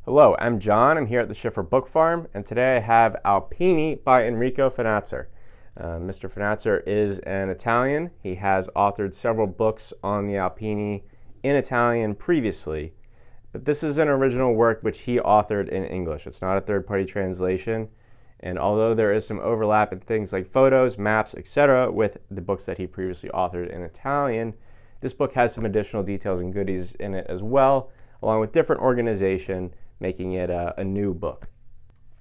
Hello, I'm John. I'm here at the Schiffer Book Farm, and today I have Alpini by Enrico Finazzer. Mr. Finazzer is an Italian. He has authored several books on the Alpini in Italian previously, but this is an original work which he authored in English. It's not a third-party translation, and although there is some overlap in things like photos, maps, etc. with the books that he previously authored in Italian, this book has some additional details and goodies in it as well, along with different organization, making it a new book.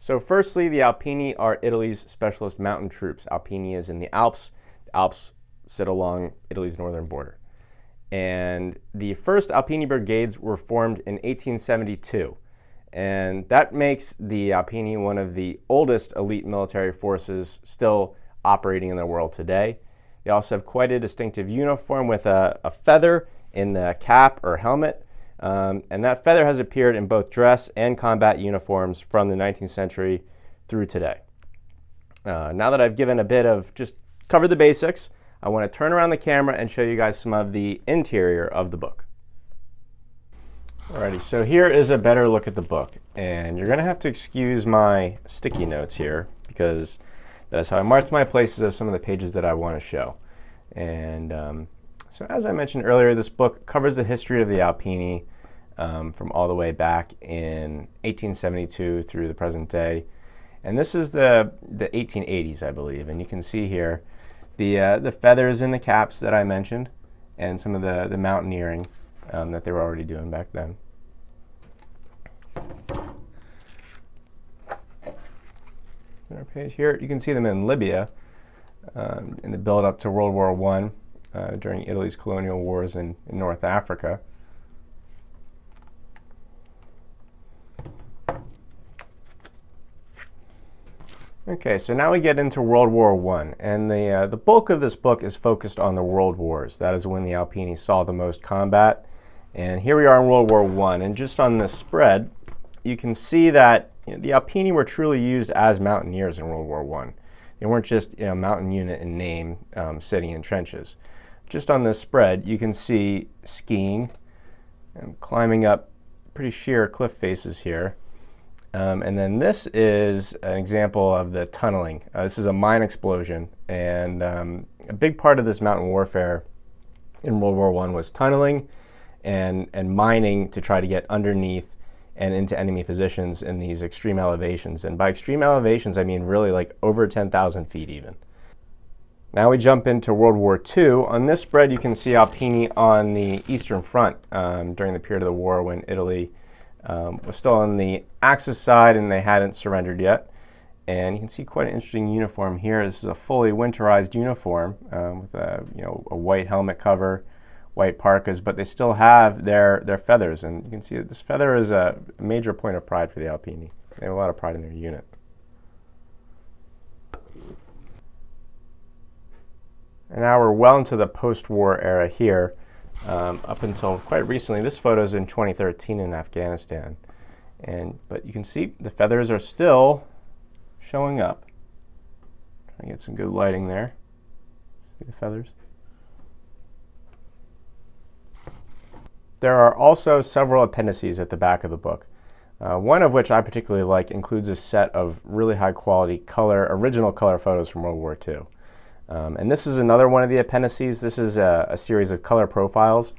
So firstly, the Alpini are Italy's specialist mountain troops. Alpini is in the Alps. The Alps sit along Italy's northern border. And the first Alpini brigades were formed in 1872. And that makes the Alpini one of the oldest elite military forces still operating in the world today. They also have quite a distinctive uniform with a feather in the cap or helmet. And that feather has appeared in both dress and combat uniforms from the 19th century through today. Now that I've given a bit of just covered the basics, I want to turn around the camera and show you guys some of the interior of the book. Alrighty, so here is a better look at the book, and you're going to have to excuse my sticky notes here because that's how I marked my places of some of the pages that I want to show. And so as I mentioned earlier, this book covers the history of the Alpini from all the way back in 1872 through the present day. And this is the 1880s, I believe. And you can see here the feathers in the caps that I mentioned and some of the mountaineering that they were already doing back then. Our page here, you can see them in Libya in the build-up to World War I. During Italy's colonial wars in North Africa. Okay, so now we get into World War I, and the bulk of this book is focused on the World Wars. That is when the Alpini saw the most combat. And here we are in World War I, and just on this spread, you can see that the Alpini were truly used as mountaineers in World War I. They weren't just a mountain unit in name sitting in trenches. Just on this spread, you can see skiing and climbing up pretty sheer cliff faces here. And then this is an example of the tunneling. This is a mine explosion, and a big part of this mountain warfare in World War I was tunneling and mining to try to get underneath and into enemy positions in these extreme elevations. And by extreme elevations, I mean really like over 10,000 feet even. Now we jump into World War II. On this spread, you can see Alpini on the Eastern Front during the period of the war when Italy was still on the Axis side and they hadn't surrendered yet. And you can see quite an interesting uniform here. This is a fully winterized uniform with a white helmet cover, white parkas, but they still have their feathers. And you can see that this feather is a major point of pride for the Alpini. They have a lot of pride in their unit. And now we're well into the post-war era here, up until quite recently. This photo is in 2013 in Afghanistan. But you can see the feathers are still showing up. Trying to get some good lighting there. See the feathers? There are also several appendices at the back of the book. One of which I particularly like includes a set of really high-quality original color photos from World War II. And this is another one of the appendices. This is a series of color profiles.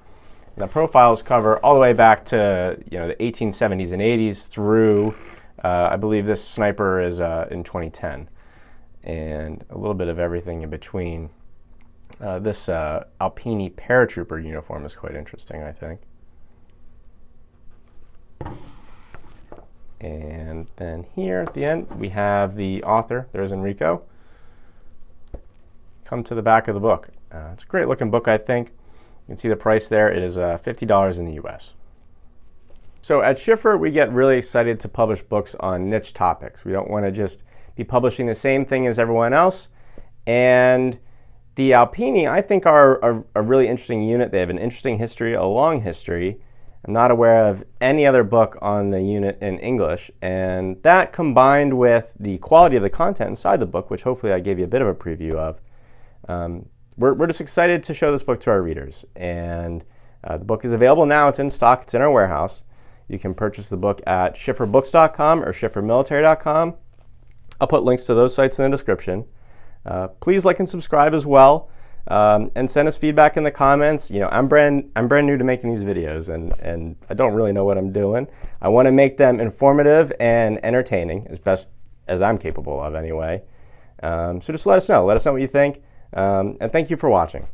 And the profiles cover all the way back to the 1870s and 80s through, I believe this sniper is in 2010. And a little bit of everything in between. This Alpini paratrooper uniform is quite interesting, I think. And then here at the end, we have the author. There's Enrico. Come to the back of the book. It's a great looking book, I think. You can see the price there. It is $50 in the US. So at Schiffer, we get really excited to publish books on niche topics. We don't want to just be publishing the same thing as everyone else. And the Alpini, I think, are a really interesting unit. They have an interesting history, a long history. I'm not aware of any other book on the unit in English. And that combined with the quality of the content inside the book, which hopefully I gave you a bit of a preview of, we're just excited to show this book to our readers. And the book is available now. It's in stock. It's in our warehouse. You can purchase the book at schifferbooks.com or schiffermilitary.com. I'll put links to those sites in the description. Please like and subscribe as well, and send us feedback in the comments. You know, I'm brand new to making these videos, and I don't really know what I'm doing. I want to make them informative and entertaining as best as I'm capable of anyway. So just let us know. Let us know what you think, and thank you for watching.